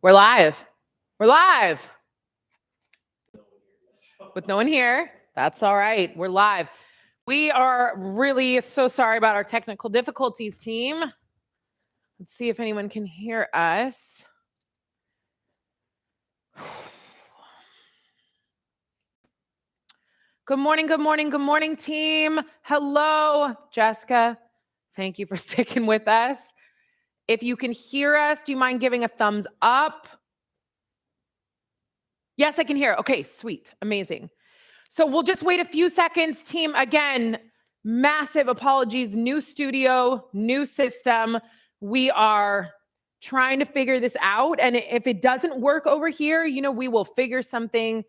We're live. We're live. With no one here. That's all right. We're live. We are really so sorry about our technical difficulties, team. Let's see if anyone can hear us. Good morning, good morning, good morning, team. Hello, Jessica. Thank you for sticking with us. If you can hear us, do you mind giving a thumbs up? Yes, I can hear. Okay, sweet. Amazing. So we'll just wait a few seconds, team. Again, massive apologies. New studio, new system. We are trying to figure this out. And if it doesn't work over here, we will figure something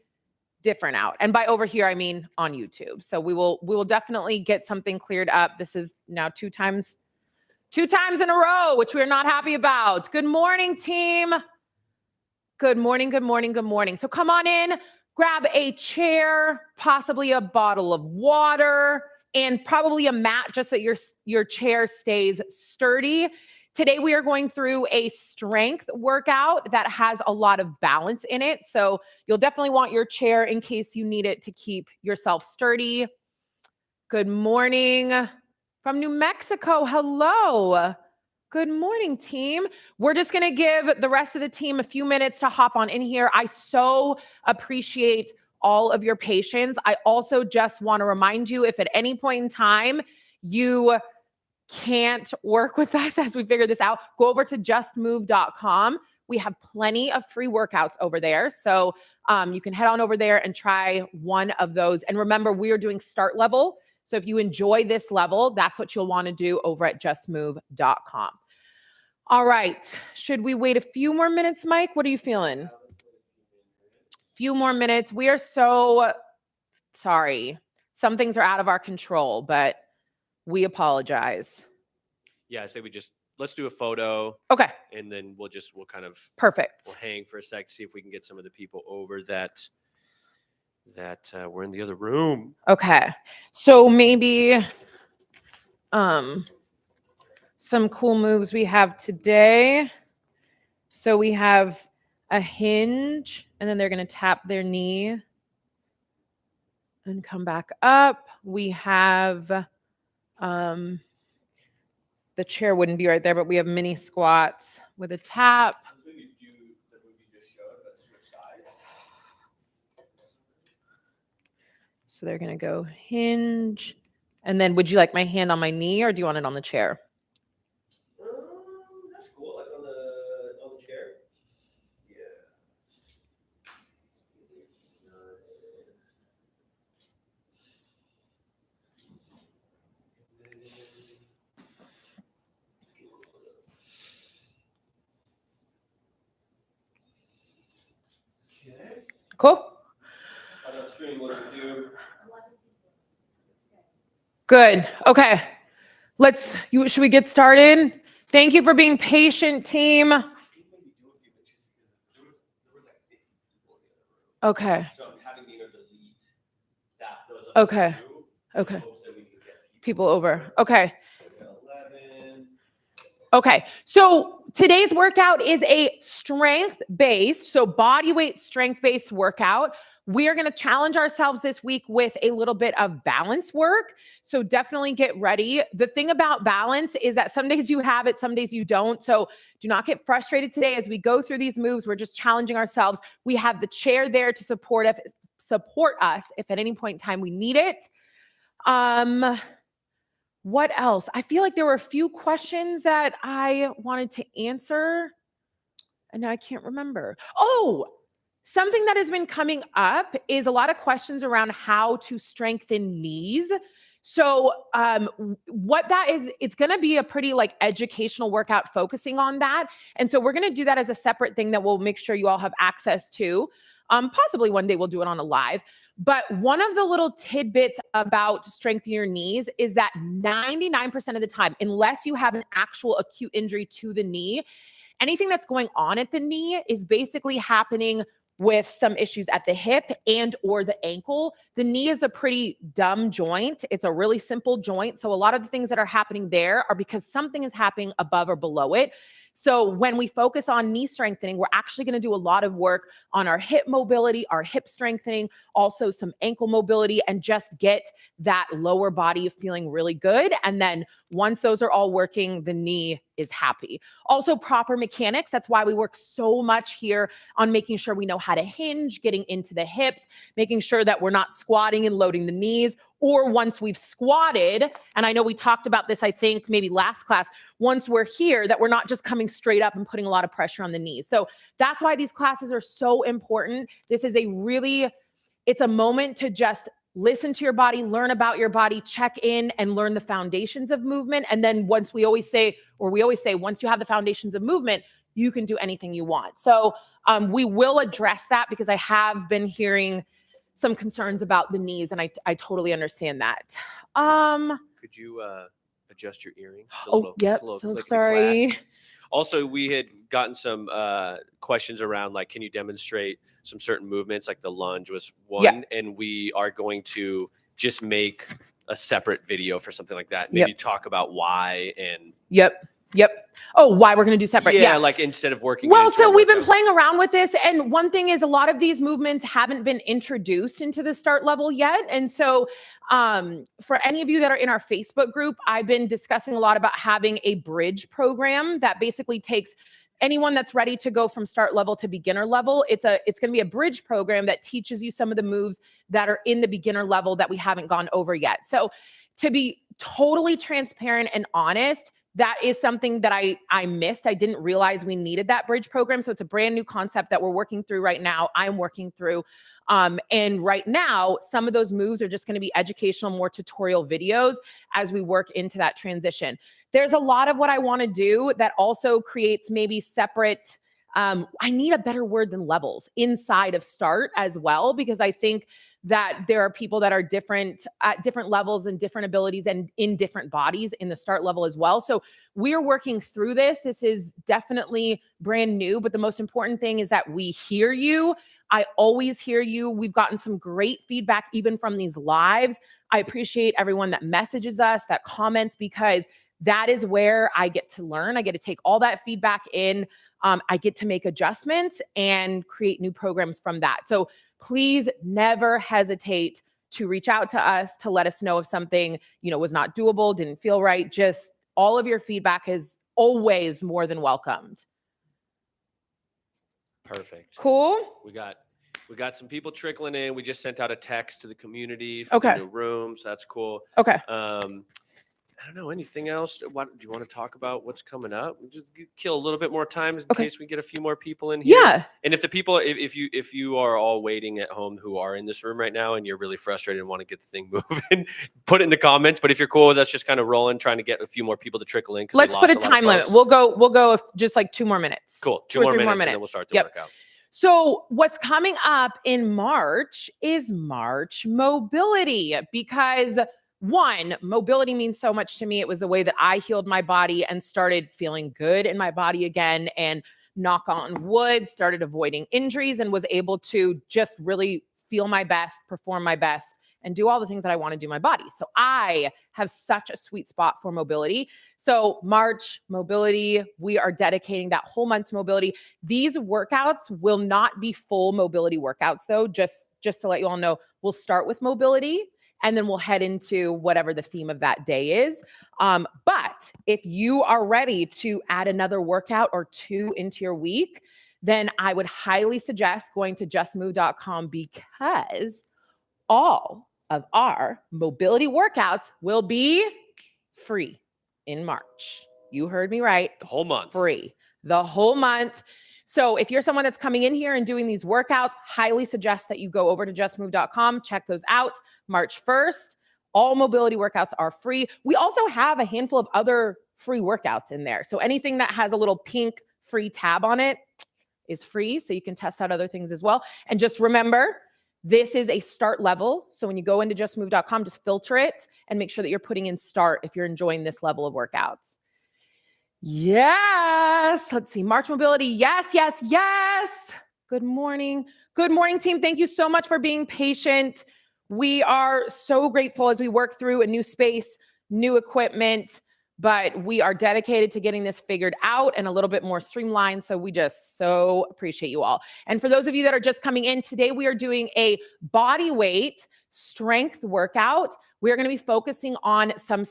different out. And by over here, I mean on YouTube. So we will definitely get something cleared up. This is now two times in a row, which we're not happy about. Good morning, team. Good morning, good morning, good morning. So come on in, grab a chair, possibly a bottle of water, and probably a mat just so that your chair stays sturdy. Today, we are going through a strength workout that has a lot of balance in it. So you'll definitely want your chair in case you need it to keep yourself sturdy. Good morning from New Mexico. Hello. Good morning, team. We're just going to give the rest of the team a few minutes to hop on in here. I so appreciate all of your patience. I also just want to remind you, if at any point in time you can't work with us as we figure this out, go over to justmove.com. We have plenty of free workouts over there. So you can head on over there and try one of those. And remember, we are doing start level. So if you enjoy this level, that's what you'll want to do over at justmove.com. All right. Should we wait a few more minutes, Mike? What are you feeling? Few more minutes. We are so sorry. Some things are out of our control, but we apologize. Yeah, I say let's do a photo. Okay. And then we'll kind of perfect. We'll hang for a sec, see if we can get some of the people over that we're in the other room. Okay. So maybe some cool moves we have today. So we have a hinge, and then they're going to tap their knee and come back up. We have the chair wouldn't be right there, but we have mini squats with a tap. Let's maybe do the move you just showed, but switch sides. So they're going to go hinge. And then would you like my hand on my knee, or do you want it on the chair? That's cool. Like on the chair. Yeah. Okay. Cool. On that stream, what do we do? Good. Okay. Should we get started? Thank you for being patient, team. Okay. So I'm having the delete those. Okay. Okay. People over. Okay. Okay. So today's workout is a strength-based, so body weight strength-based workout. We are going to challenge ourselves this week with a little bit of balance work. So definitely get ready. The thing about balance is that some days you have it, some days you don't. So do not get frustrated today as we go through these moves. We're just challenging ourselves. We have the chair there to support us if at any point in time we need it. What else? I feel like there were a few questions that I wanted to answer, and now I can't remember. Oh, something that has been coming up is a lot of questions around how to strengthen knees. So what that is, it's going to be a pretty educational workout focusing on that. And so we're going to do that as a separate thing that we'll make sure you all have access to. Possibly one day we'll do it on a live. But one of the little tidbits about strengthening your knees is that 99% of the time, unless you have an actual acute injury to the knee, anything that's going on at the knee is basically happening with some issues at the hip and or the ankle. The knee is a pretty dumb joint. It's a really simple joint. So a lot of the things that are happening there are because something is happening above or below it. So when we focus on knee strengthening, we're actually going to do a lot of work on our hip mobility, our hip strengthening, also some ankle mobility, and just get that lower body feeling really good. And then once those are all working, the knee is happy. Also, proper mechanics. That's why we work so much here on making sure we know how to hinge, getting into the hips, making sure that we're not squatting and loading the knees, or once we've squatted, and I know we talked about this, I think maybe last class, once we're here, that we're not just coming straight up and putting a lot of pressure on the knees. So that's why these classes are so important. This is it's a moment to just listen to your body, learn about your body, check in and learn the foundations of movement. And then once we always say, once you have the foundations of movement, you can do anything you want. So we will address that because I have been hearing some concerns about the knees, and I totally understand that. Could you adjust your earring? Yep. So sorry. Also, we had gotten some questions around, like, can you demonstrate some certain movements? Like the lunge was one, and we are going to just make a separate video for something like that. Maybe talk about why and. Yep. Oh, why we're going to do separate. Yeah, like instead of working. Well, so we've been playing around with this. And one thing is a lot of these movements haven't been introduced into the start level yet. And so for any of you that are in our Facebook group, I've been discussing a lot about having a bridge program that basically takes anyone that's ready to go from start level to beginner level. It's going to be a bridge program that teaches you some of the moves that are in the beginner level that we haven't gone over yet. So to be totally transparent and honest, that is something that I missed. I didn't realize we needed that bridge program. So it's a brand new concept that we're working through right now. I'm working through. And right now, some of those moves are just going to be educational, more tutorial videos as we work into that transition. There's a lot of what I want to do that also creates maybe separate, I need a better word than levels inside of start as well, because I think that there are people that are different at different levels and different abilities and in different bodies in the start level as well. So we're working through this. This is definitely brand new, but the most important thing is that we hear you. I always hear you. We've gotten some great feedback even from these lives. I appreciate everyone that messages us, that comments, because that is where I get to learn. I get to take all that feedback in. I get to make adjustments and create new programs from that. So please never hesitate to reach out to us to let us know if something, was not doable, didn't feel right. Just all of your feedback is always more than welcomed. Perfect. Cool. We got some people trickling in. We just sent out a text to the community for the new room, so that's cool. Okay. I don't know, anything else? What do you want to talk about? What's coming up? We'll just kill a little bit more time in case we get a few more people in here. Yeah. And if the people, if you are all waiting at home who are in this room right now and you're really frustrated and want to get the thing moving, put it in the comments. But if you're cool with us just kind of rolling, trying to get a few more people to trickle in. Let's put a time limit. We'll go just like 2 more minutes. Cool. 2 or 3 more minutes. And then we'll start the workout. So what's coming up in March is March mobility, because one, mobility means so much to me. It was the way that I healed my body and started feeling good in my body again, and knock on wood, started avoiding injuries and was able to just really feel my best, perform my best, and do all the things that I want to do in my body. So I have such a sweet spot for mobility. So March mobility, we are dedicating that whole month to mobility. These workouts will not be full mobility workouts though. Just to let you all know, we'll start with mobility and then we'll head into whatever the theme of that day is. But if you are ready to add another workout or 2 into your week, then I would highly suggest going to justmove.com, because all of our mobility workouts will be free in March. You heard me right. The whole month. Free. The whole month. So if you're someone that's coming in here and doing these workouts, highly suggest that you go over to justmove.com, check those out. March 1st, all mobility workouts are free. We also have a handful of other free workouts in there. So anything that has a little pink free tab on it is free. So you can test out other things as well. And just remember, this is a start level. So when you go into justmove.com, just filter it and make sure that you're putting in start if you're enjoying this level of workouts. Yes. Let's see. March mobility. Yes. Good morning. Good morning, team. Thank you so much for being patient. We are so grateful as we work through a new space, new equipment, but we are dedicated to getting this figured out and a little bit more streamlined. So we just so appreciate you all. And for those of you that are just coming in, today we are doing a body weight strength workout. We're going to be focusing on some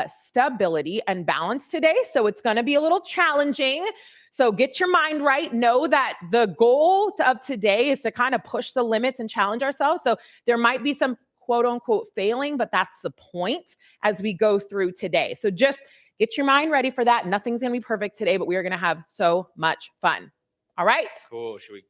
stability and balance today. So it's going to be a little challenging. So get your mind right. Know that the goal of today is to kind of push the limits and challenge ourselves. So there might be some quote unquote failing, but that's the point as we go through today. So just get your mind ready for that. Nothing's going to be perfect today, but we are going to have so much fun. All right. Cool. Should we?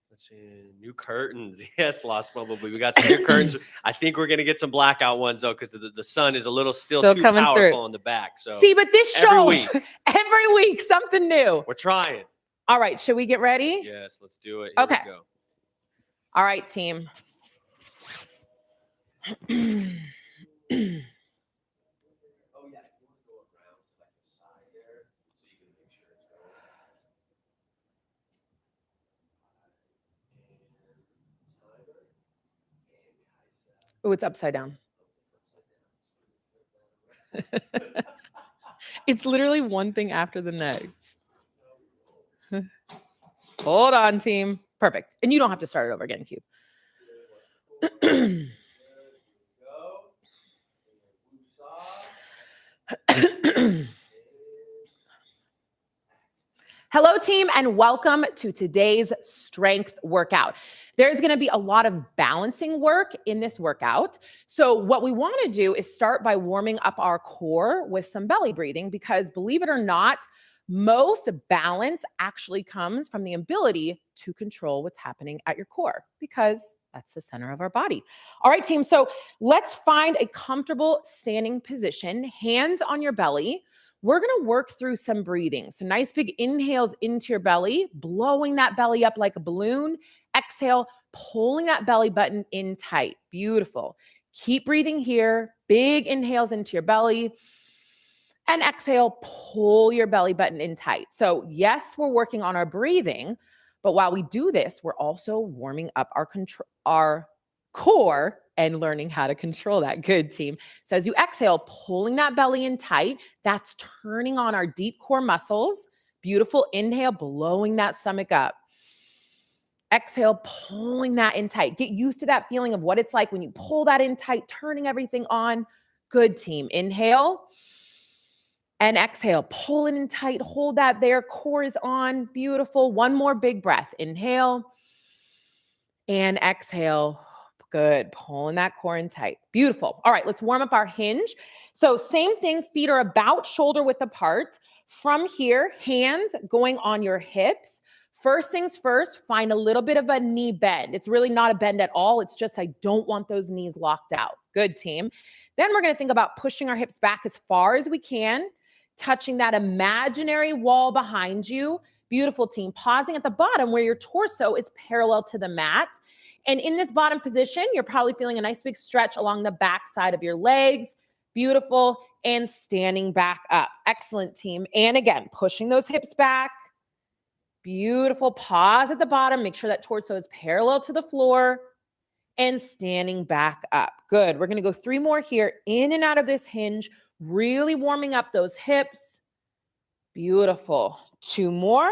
Let's see. New curtains. Yes, Lost Bumblebee. We got some new curtains. I think we're going to get some blackout ones though, because the sun is a little still too powerful through on the back. So see, but this shows every week something new. We're trying. All right. Should we get ready? Yes, let's do it. Here Okay. we go. All right, team. Oh, it's upside down. It's literally one thing after the next. Hold on, team. Perfect. And you don't have to start it over again, Cube. Hello, team, and welcome to today's strength workout. There's going to be a lot of balancing work in this workout. So what we want to do is start by warming up our core with some belly breathing, because believe it or not, most balance actually comes from the ability to control what's happening at your core, because that's the center of our body. All right, team. So let's find a comfortable standing position, hands on your belly. We're going to work through some breathing. So nice big inhales into your belly, blowing that belly up like a balloon. Exhale, pulling that belly button in tight. Beautiful. Keep breathing here. Big inhales into your belly. And exhale, pull your belly button in tight. So yes, we're working on our breathing, but while we do this, we're also warming up our core and learning how to control that. Good, team. So as you exhale, pulling that belly in tight, that's turning on our deep core muscles. Beautiful. Inhale, blowing that stomach up. Exhale, pulling that in tight. Get used to that feeling of what it's like when you pull that in tight, turning everything on. Good, team. Inhale and exhale, pull it in tight. Hold that there. Core is on. Beautiful. One more big breath. Inhale and exhale. Good. Pulling that core in tight. Beautiful. All right, let's warm up our hinge. So same thing, feet are about shoulder width apart. From here, hands going on your hips. First things first, find a little bit of a knee bend. It's really not a bend at all. It's just I don't want those knees locked out. Good, team. Then we're going to think about pushing our hips back as far as we can, touching that imaginary wall behind you. Beautiful, team. Pausing at the bottom where your torso is parallel to the mat. And in this bottom position, you're probably feeling a nice big stretch along the back side of your legs. Beautiful. And standing back up. Excellent, team. And again, pushing those hips back. Beautiful. Pause at the bottom. Make sure that torso is parallel to the floor. And standing back up. Good. We're going to go 3 more here. In and out of this hinge. Really warming up those hips. Beautiful. 2 more.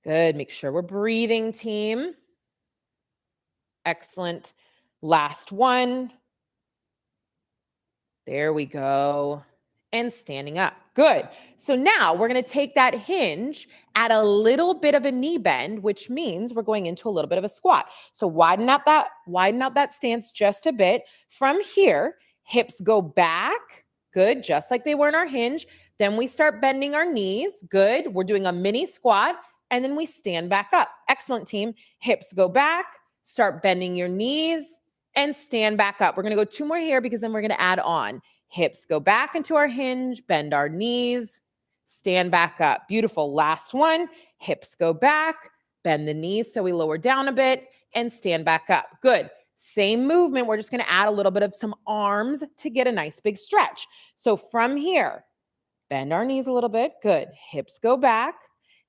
Good. Make sure we're breathing, team. Excellent. Last one. There we go. And standing up. Good. So now we're going to take that hinge at a little bit of a knee bend, which means we're going into a little bit of a squat. So widen out that stance just a bit. From here, hips go back. Good. Just like they were in our hinge. Then we start bending our knees. Good. We're doing a mini squat. And then we stand back up. Excellent, team. Hips go back. Start bending your knees and stand back up. We're going to go 2 more here because then we're going to add on. Hips go back into our hinge, bend our knees, stand back up. Beautiful. Last one. Hips go back, bend the knees so we lower down a bit and stand back up. Good. Same movement. We're just going to add a little bit of some arms to get a nice big stretch. So from here, bend our knees a little bit. Good. Hips go back.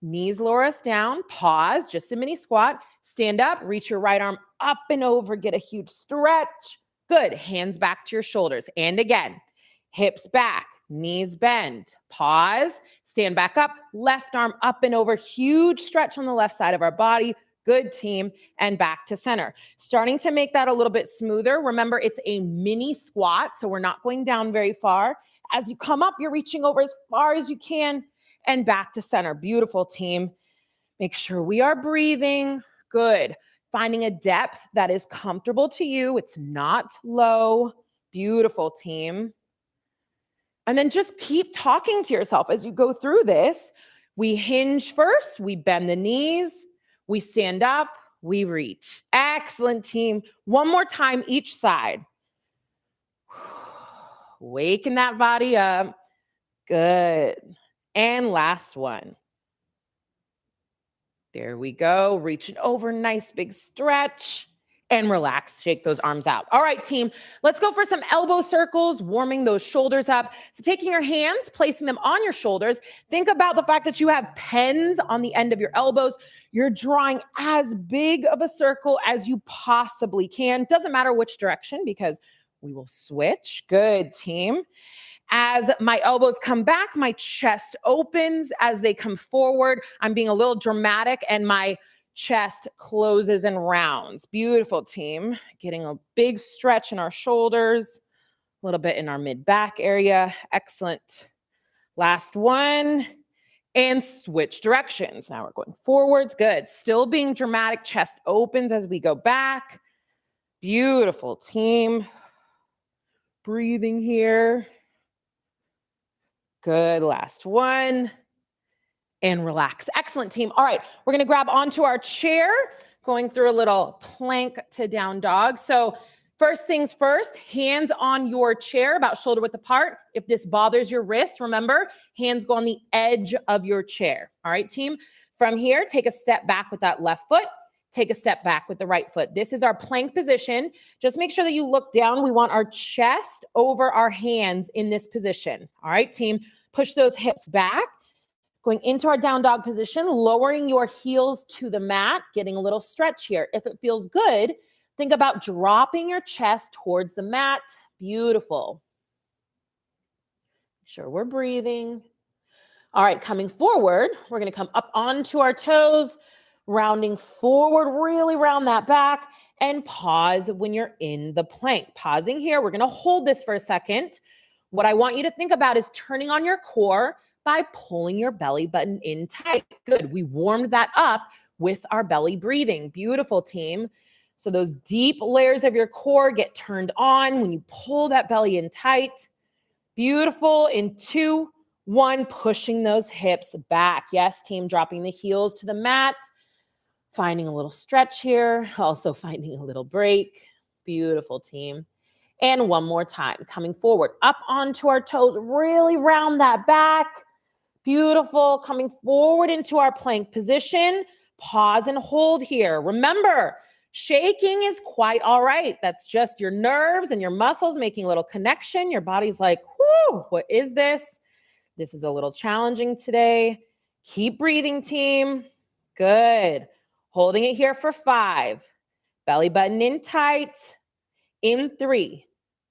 Knees lower us down. Pause. Just a mini squat. Stand up. Reach your right arm up and over. Get a huge stretch. Good. Hands back to your shoulders. And again, hips back. knees bend, pause, stand back up, left arm up and over, huge stretch on the left side of our body. Good, team, and back to center. Starting to make that a little bit smoother. Remember, it's a mini squat, so we're not going down very far. As you come up, you're reaching over as far as you can and back to center. Beautiful, team. Make sure we are breathing. Good. Finding a depth that is comfortable to you. It's not low. Beautiful, team. And then just keep talking to yourself as you go through this. We hinge first, we bend the knees, we stand up, we reach. Excellent, team. One more time each side. Waking that body up. Good. And last one. There we go. Reach it over, nice big stretch. And relax, shake those arms out. All right, team, let's go for some elbow circles, warming those shoulders up. So taking your hands, placing them on your shoulders, think about the fact that you have pens on the end of your elbows. You're drawing as big of a circle as you possibly can. Doesn't matter which direction because we will switch. Good, team. As my elbows come back, my chest opens. As they come forward, I'm being a little dramatic and my chest closes and rounds. Beautiful, team. Getting a big stretch in our shoulders, a little bit in our mid-back area. Excellent. Last one. And switch directions. Now we're going forwards. Good. Still being dramatic. Chest opens as we go back. Beautiful, team. Breathing here. Good. Last one. And relax. Excellent, team. All right, we're going to grab onto our chair, going through a little plank to down dog. So first things first, hands on your chair, about shoulder width apart. If this bothers your wrist, remember, hands go on the edge of your chair. All right, team. From here, take a step back with that left foot. Take a step back with the right foot. This is our plank position. Just make sure that you look down. We want our chest over our hands in this position. All right, team. Push those hips back. Going into our down dog position, lowering your heels to the mat, getting a little stretch here. If it feels good, think about dropping your chest towards the mat. Beautiful. Make sure we're breathing. All right, coming forward, we're going to come up onto our toes, rounding forward, really round that back, and pause when you're in the plank. Pausing here, we're going to hold this for a second. What I want you to think about is turning on your core by pulling your belly button in tight. Good. We warmed that up with our belly breathing. Beautiful, team. So those deep layers of your core get turned on when you pull that belly in tight. Beautiful. In 2, 1, pushing those hips back. Yes, team, dropping the heels to the mat. Finding a little stretch here. Also finding a little break. Beautiful, team. And one more time. Coming forward, up onto our toes. Really round that back. Beautiful. Coming forward into our plank position. Pause and hold here. Remember, shaking is quite all right. That's just your nerves and your muscles making a little connection. Your body's like, whoo, what is this? This is a little challenging today. Keep breathing, team. Good. Holding it here for 5. Belly button in tight. In 3,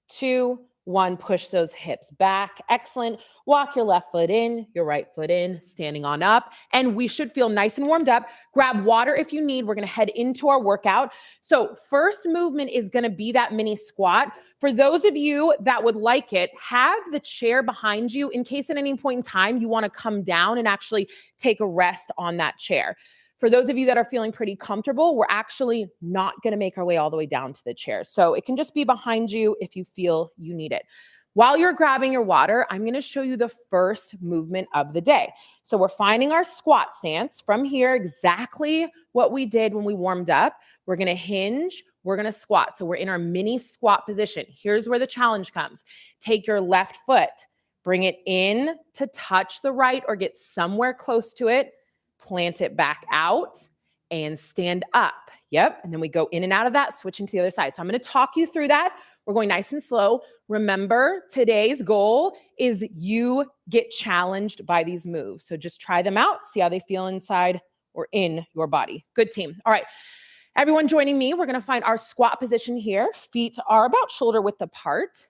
2, 1, push those hips back. Excellent. Walk your left foot in, your right foot in, standing on up. And we should feel nice and warmed up. Grab water if you need. We're going to head into our workout. So first movement is going to be that mini squat. For those of you that would like it, have the chair behind you in case at any point in time you want to come down and actually take a rest on that chair. For those of you that are feeling pretty comfortable, we're actually not going to make our way all the way down to the chair. So it can just be behind you if you feel you need it. While you're grabbing your water, I'm going to show you the first movement of the day. So we're finding our squat stance. From here, exactly what we did when we warmed up. We're going to hinge. We're going to squat. So we're in our mini squat position. Here's where the challenge comes. Take your left foot, bring it in to touch the right or get somewhere close to it. Plant it back out and stand up. Yep. And then we go in and out of that, switching to the other side. So I'm going to talk you through that. We're going nice and slow. Remember, today's goal is you get challenged by these moves. So just try them out, see how they feel inside or in your body. Good, team. All right. Everyone joining me, we're going to find our squat position here. Feet are about shoulder width apart.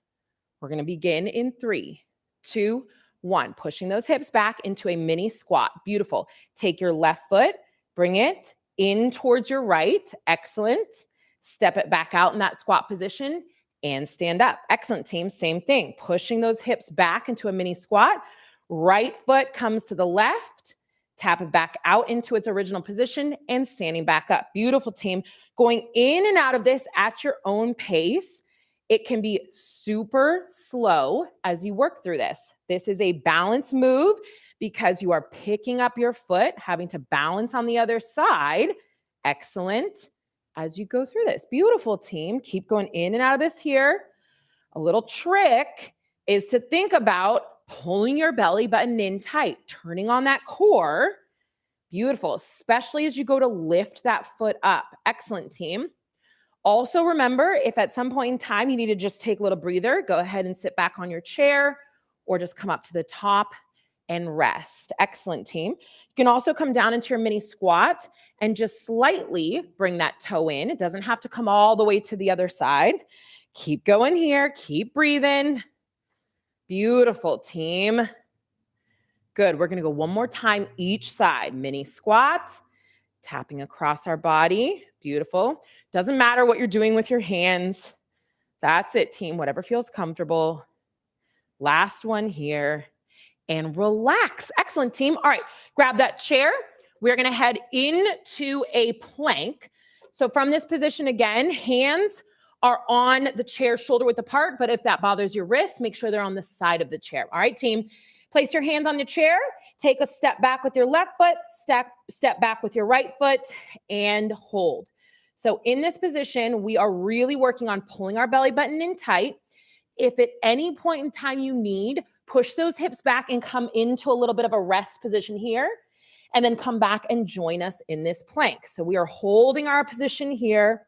We're going to begin in 3, 2, 1. Pushing those hips back into a mini squat. Beautiful. Take your left foot, bring it in towards your right. Excellent. Step it back out in that squat position and stand up. Excellent, team. Same thing. Pushing those hips back into a mini squat. Right foot comes to the left. Tap it back out into its original position and standing back up. Beautiful, team. Going in and out of this at your own pace. It can be super slow as you work through this. This is a balance move because you are picking up your foot, having to balance on the other side. Excellent. As you go through this. Beautiful, team. Keep going in and out of this here. A little trick is to think about pulling your belly button in tight, turning on that core. Beautiful, especially as you go to lift that foot up. Excellent, team. Also remember, if at some point in time you need to just take a little breather, go ahead and sit back on your chair or just come up to the top and rest. Excellent, team. You can also come down into your mini squat and just slightly bring that toe in. It doesn't have to come all the way to the other side. Keep going here. Keep breathing. Beautiful, team. Good. We're going to go one more time each side. Mini squat, tapping across our body. Beautiful. Doesn't matter what you're doing with your hands. That's it, team. Whatever feels comfortable. Last one here. And relax. Excellent, team. All right, grab that chair. We're going to head into a plank. So from this position again, hands are on the chair shoulder width apart, but if that bothers your wrists, make sure they're on the side of the chair. All right, team. Place your hands on the chair. Take a step back with your left foot, step back with your right foot, and hold. So in this position, we are really working on pulling our belly button in tight. If at any point in time you need, push those hips back and come into a little bit of a rest position here, and then come back and join us in this plank. So we are holding our position here.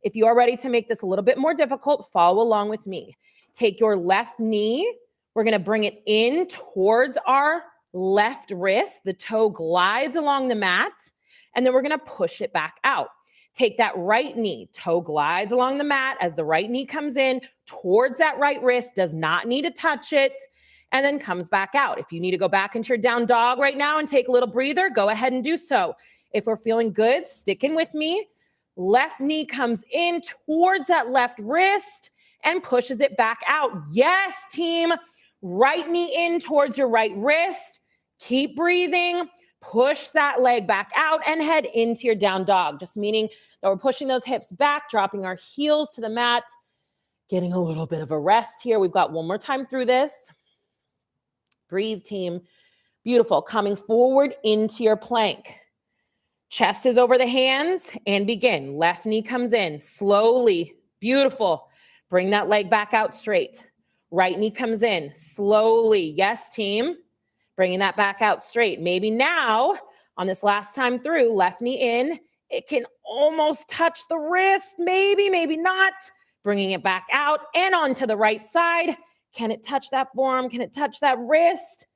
If you are ready to make this a little bit more difficult, follow along with me. Take your left knee. We're going to bring it in towards our left wrist. The toe glides along the mat, and then we're going to push it back out. Take that right knee. Toe glides along the mat as the right knee comes in towards that right wrist, does not need to touch it, and then comes back out. If you need to go back into your down dog right now and take a little breather, go ahead and do so. If we're feeling good, sticking with me. Left knee comes in towards that left wrist and pushes it back out. Yes, team. Right knee in towards your right wrist. Keep breathing. Push that leg back out and head into your down dog. Just meaning that we're pushing those hips back, dropping our heels to the mat, getting a little bit of a rest here. We've got one more time through this. Breathe, team. Beautiful. Coming forward into your plank. Chest is over the hands and begin. Left knee comes in slowly. Beautiful. Bring that leg back out straight. Right knee comes in slowly. Yes, team. Bringing that back out straight. Maybe now on this last time through, left knee in. It can almost touch the wrist. Maybe, maybe not. Bringing it back out and onto the right side. Can it touch that forearm? Can it touch that wrist?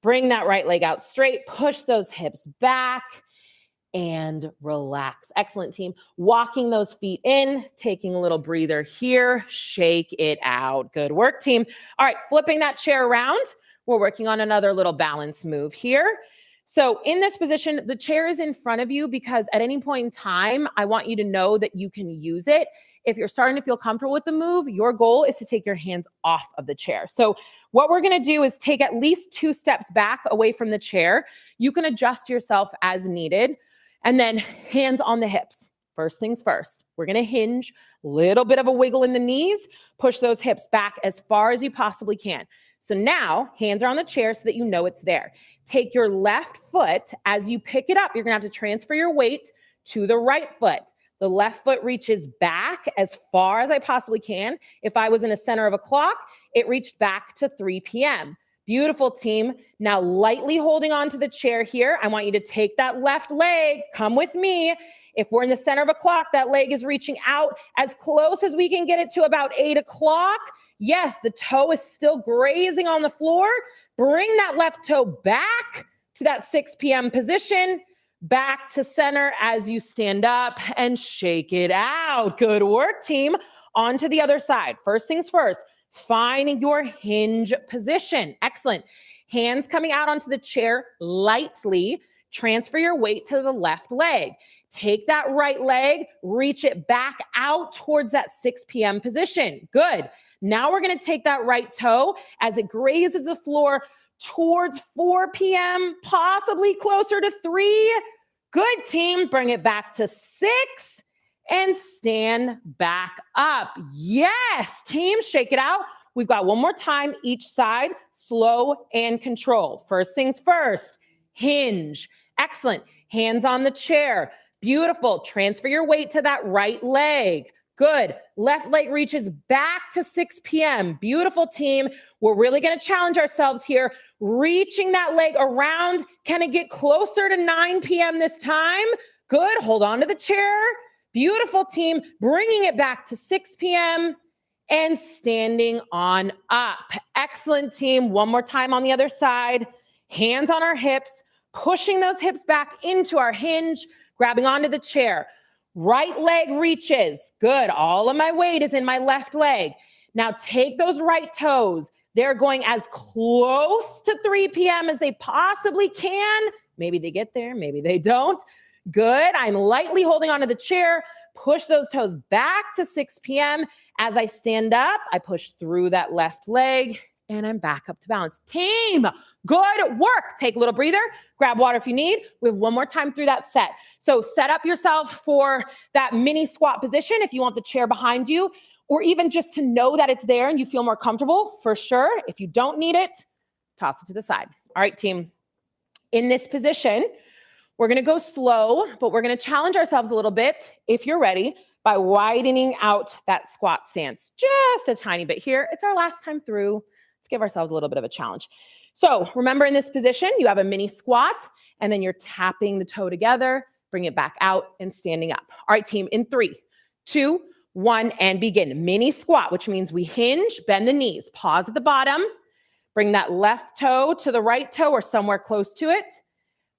Bring that right leg out straight. Push those hips back and relax. Excellent, team. Walking those feet in, taking a little breather here. Shake it out. Good work, team. All right, flipping that chair around. We're working on another little balance move here. So in this position, the chair is in front of you because at any point in time, I want you to know that you can use it. If you're starting to feel comfortable with the move, your goal is to take your hands off of the chair. So what we're going to do is take at least 2 steps back away from the chair. You can adjust yourself as needed. And then hands on the hips. First things first, we're going to hinge, little bit of a wiggle in the knees, push those hips back as far as you possibly can. So now hands are on the chair so that you know it's there. Take your left foot. As you pick it up, you're going to have to transfer your weight to the right foot. The left foot reaches back as far as I possibly can. If I was in the center of a clock, it reached back to 3 p.m. Beautiful, team. Now lightly holding on to the chair here. I want you to take that left leg. Come with me. If we're in the center of a clock, that leg is reaching out as close as we can get it to about 8 o'clock. Yes, the toe is still grazing on the floor. Bring that left toe back to that 6 p.m. position. Back to center as you stand up and shake it out. Good work, team. On to the other side. First things first, Find your hinge position. Excellent. Hands coming out onto the chair lightly. Transfer your weight to the left leg. Take that right leg, reach it back out towards that 6 p.m. position. Good. Now we're going to take that right toe as it grazes the floor towards 4 p.m., possibly closer to 3. Good, team. Bring it back to 6 and stand back up. Yes, team, shake it out. We've got one more time each side, slow and controlled. First things first, hinge. Excellent. Hands on the chair. Beautiful. Transfer your weight to that right leg. Good. Left leg reaches back to 6 p.m. Beautiful, team. We're really going to challenge ourselves here. Reaching that leg around. Can it get closer to 9 p.m. this time? Good. Hold on to the chair. Beautiful, team. Bringing it back to 6 p.m. and standing on up. Excellent, team. One more time on the other side. Hands on our hips. Pushing those hips back into our hinge. Grabbing onto the chair. Right leg reaches. Good. All of my weight is in my left leg. Now take those right toes. They're going as close to 3 p.m. as they possibly can. Maybe they get there. Maybe they don't. Good. I'm lightly holding onto the chair. Push those toes back to 6 p.m. As I stand up, I push through that left leg and I'm back up to balance. Team, good work. Take a little breather. Grab water if you need. We have one more time through that set. So set up yourself for that mini squat position if you want the chair behind you, or even just to know that it's there and you feel more comfortable, for sure. If you don't need it, toss it to the side. All right, team. In this position, we're going to go slow, but we're going to challenge ourselves a little bit, if you're ready, by widening out that squat stance just a tiny bit here. It's our last time through. Let's give ourselves a little bit of a challenge. So remember, in this position, you have a mini squat, and then you're tapping the toe together, bring it back out and standing up. All right, team, in 3, 2, 1, and begin. Mini squat, which means we hinge, bend the knees, pause at the bottom, bring that left toe to the right toe or somewhere close to it,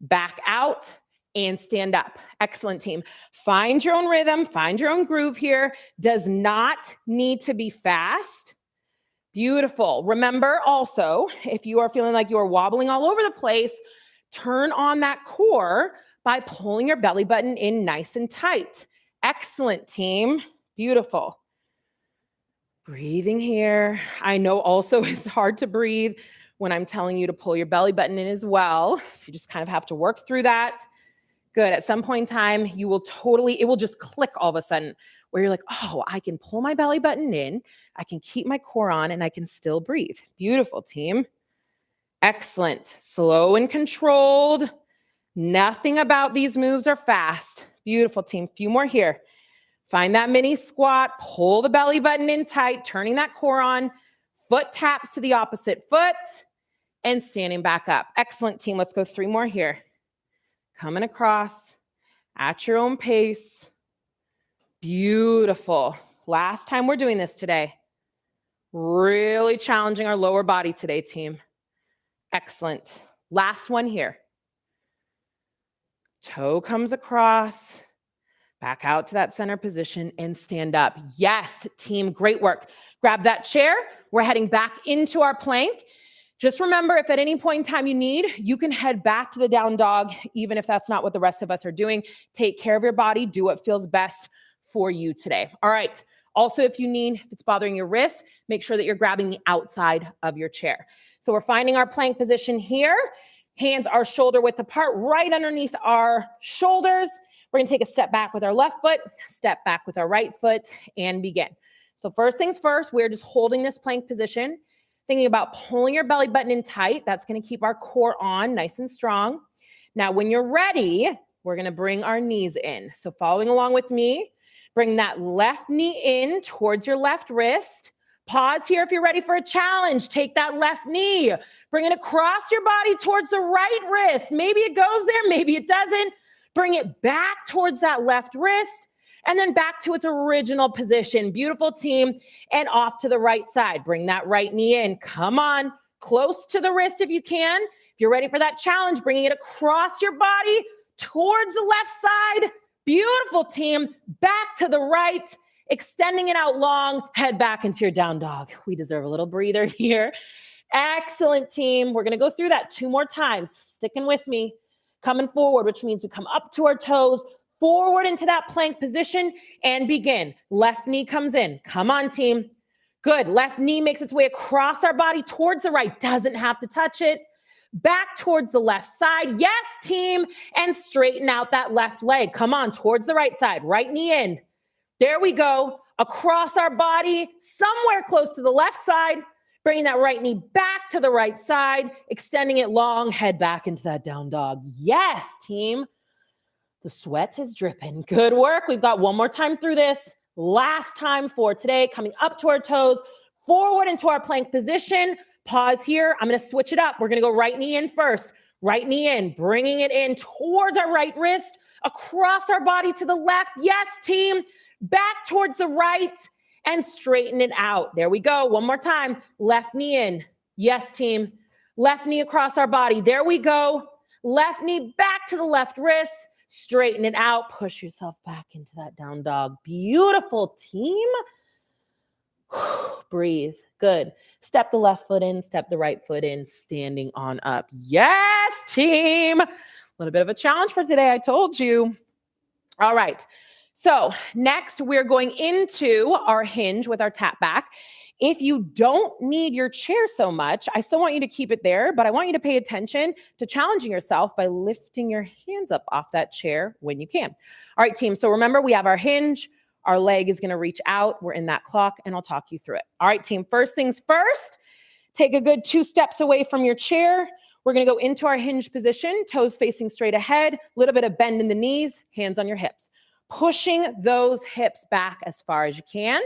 back out and stand up. Excellent, team. Find your own rhythm, find your own groove here. Does not need to be fast. Beautiful. Remember also, if you are feeling like you are wobbling all over the place, turn on that core by pulling your belly button in nice and tight. Excellent, team. Beautiful. Breathing here. I know also it's hard to breathe when I'm telling you to pull your belly button in as well. So you just kind of have to work through that. Good. At some point in time, it will just click all of a sudden where you're like, oh, I can pull my belly button in, I can keep my core on, and I can still breathe. Beautiful, team. Excellent. Slow and controlled. Nothing about these moves are fast. Beautiful, team. Few more here. Find that mini squat, pull the belly button in tight, turning that core on, foot taps to the opposite foot, and standing back up. Excellent, team. Let's go 3 more here. Coming across at your own pace. Beautiful. Last time we're doing this today. Really challenging our lower body today, team. Excellent. Last one here. Toe comes across, back out to that center position and stand up. Yes, team, great work. Grab that chair. We're heading back into our plank. Just remember, if at any point in time you need, you can head back to the down dog, even if that's not what the rest of us are doing. Take care of your body. Do what feels best for you today. All right. Also, if it's bothering your wrist, make sure that you're grabbing the outside of your chair. So we're finding our plank position here. Hands are shoulder width apart, right underneath our shoulders. We're going to take a step back with our left foot, step back with our right foot, and begin. So first things first, we're just holding this plank position, thinking about pulling your belly button in tight. That's going to keep our core on nice and strong. Now, when you're ready, we're going to bring our knees in. So following along with me, bring that left knee in towards your left wrist. Pause here if you're ready for a challenge. Take that left knee, bring it across your body towards the right wrist. Maybe it goes there, maybe it doesn't. Bring it back towards that left wrist and then back to its original position. Beautiful, team. And off to the right side. Bring that right knee in. Come on, close to the wrist if you can. If you're ready for that challenge, bringing it across your body towards the left side. Beautiful, team. Back to the right extending it out long, head back into your down dog. We deserve a little breather here. Excellent, team. We're going to go through that 2 more times. Sticking with me. Coming forward, which means we come up to our toes, forward into that plank position, and begin. Left knee comes in. Come on, team. Good. Left knee makes its way across our body towards the right. Doesn't have to touch it. Back towards the left side. Yes, team. And straighten out that left leg. Come on, towards the right side. Right knee in. There we go. Across our body, somewhere close to the left side. Bringing that right knee back to the right side. Extending it long. Head back into that down dog. Yes, team. The sweat is dripping. Good work. We've got 1 more time through this. Last time for today. Coming up to our toes. Forward into our plank position. Pause here. I'm going to switch it up. We're going to go right knee in first. Right knee in, bringing it in towards our right wrist, across our body to the left. Yes, team. Back towards the right and straighten it out. There we go. 1 more time. Left knee in. Yes, team. Left knee across our body. There we go. Left knee back to the left wrist. Straighten it out. Push yourself back into that down dog. Beautiful, team. Breathe. Good. Step the left foot in, step the right foot in, standing on up. Yes, team. A little bit of a challenge for today, I told you. All right. So next, we're going into our hinge with our tap back. If you don't need your chair so much, I still want you to keep it there, but I want you to pay attention to challenging yourself by lifting your hands up off that chair when you can. All right, team. So remember, we have our hinge. Our leg is going to reach out. We're in that clock, and I'll talk you through it. All right, team. First things first, take a good 2 steps away from your chair. We're going to go into our hinge position, toes facing straight ahead, a little bit of bend in the knees, hands on your hips. Pushing those hips back as far as you can.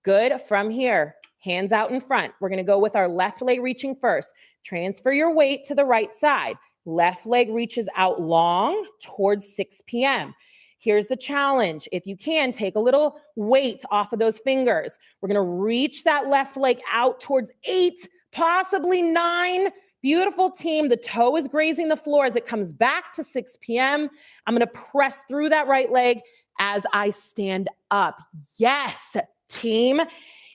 Good. From here, hands out in front. We're going to go with our left leg reaching first. Transfer your weight to the right side. Left leg reaches out long towards 6 p.m. Here's the challenge. If you can, take a little weight off of those fingers. We're going to reach that left leg out towards 8, possibly 9. Beautiful, team. The toe is grazing the floor as it comes back to 6 p.m. I'm going to press through that right leg as I stand up. Yes, team.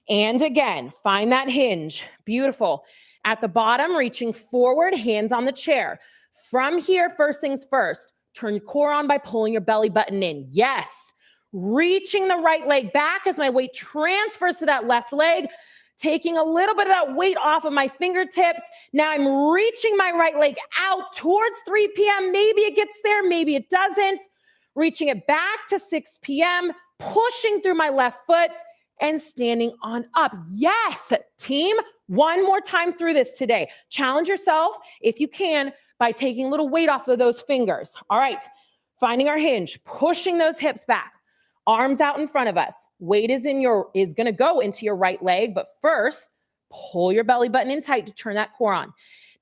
And again, find that hinge. Beautiful. At the bottom, reaching forward, hands on the chair. From here, first things first. Turn your core on by pulling your belly button in. Yes. Reaching the right leg back as my weight transfers to that left leg. Taking a little bit of that weight off of my fingertips. Now I'm reaching my right leg out towards 3 p.m. Maybe it gets there, maybe it doesn't. Reaching it back to 6 p.m. Pushing through my left foot and standing on up. Yes, team. 1 more time through this today. Challenge yourself if you can by taking a little weight off of those fingers. All right, finding our hinge, pushing those hips back, arms out in front of us. Weight is going to go into your right leg, but first, pull your belly button in tight to turn that core on.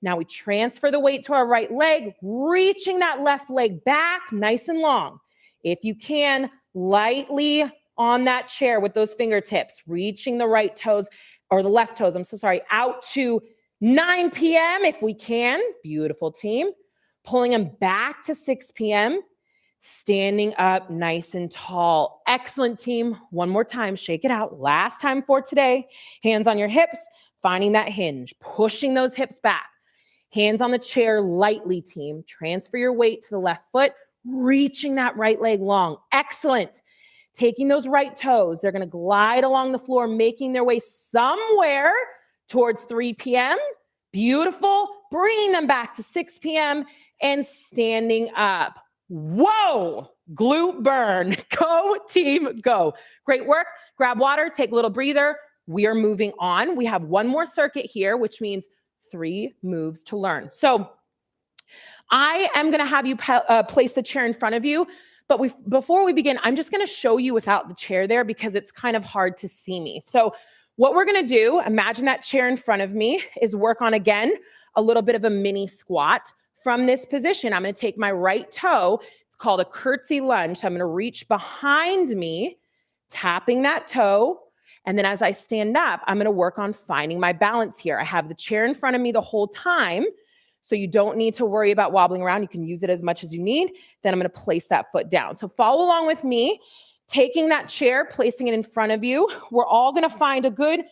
Now we transfer the weight to our right leg, reaching that left leg back nice and long. If you can, lightly on that chair with those fingertips, reaching the right toes, or the left toes, out to 9 p.m. if we can. Beautiful, team. Pulling them back to 6 p.m. Standing up nice and tall. Excellent, team. 1 more time. Shake it out. Last time for today. Hands on your hips. Finding that hinge. Pushing those hips back. Hands on the chair lightly, team. Transfer your weight to the left foot. Reaching that right leg long. Excellent. Taking those right toes. They're going to glide along the floor, making their way somewhere towards 3 p.m. Beautiful. Bringing them back to 6 p.m. and standing up. Whoa, glute burn. Go, team, go. Great work. Grab water, take a little breather. We are moving on. We have 1 more circuit here, which means 3 moves to learn. So I am going to have you place the chair in front of you. But before we begin, I'm just going to show you without the chair there because it's kind of hard to see me. So what we're going to do, imagine that chair in front of me, is work on, again, a little bit of a mini squat. From this position, I'm going to take my right toe. It's called a curtsy lunge. So I'm going to reach behind me, tapping that toe. And then as I stand up, I'm going to work on finding my balance here. I have the chair in front of me the whole time. So you don't need to worry about wobbling around. You can use it as much as you need. Then I'm going to place that foot down. So follow along with me. taking that chair, placing it in front of you. We're all gonna find a good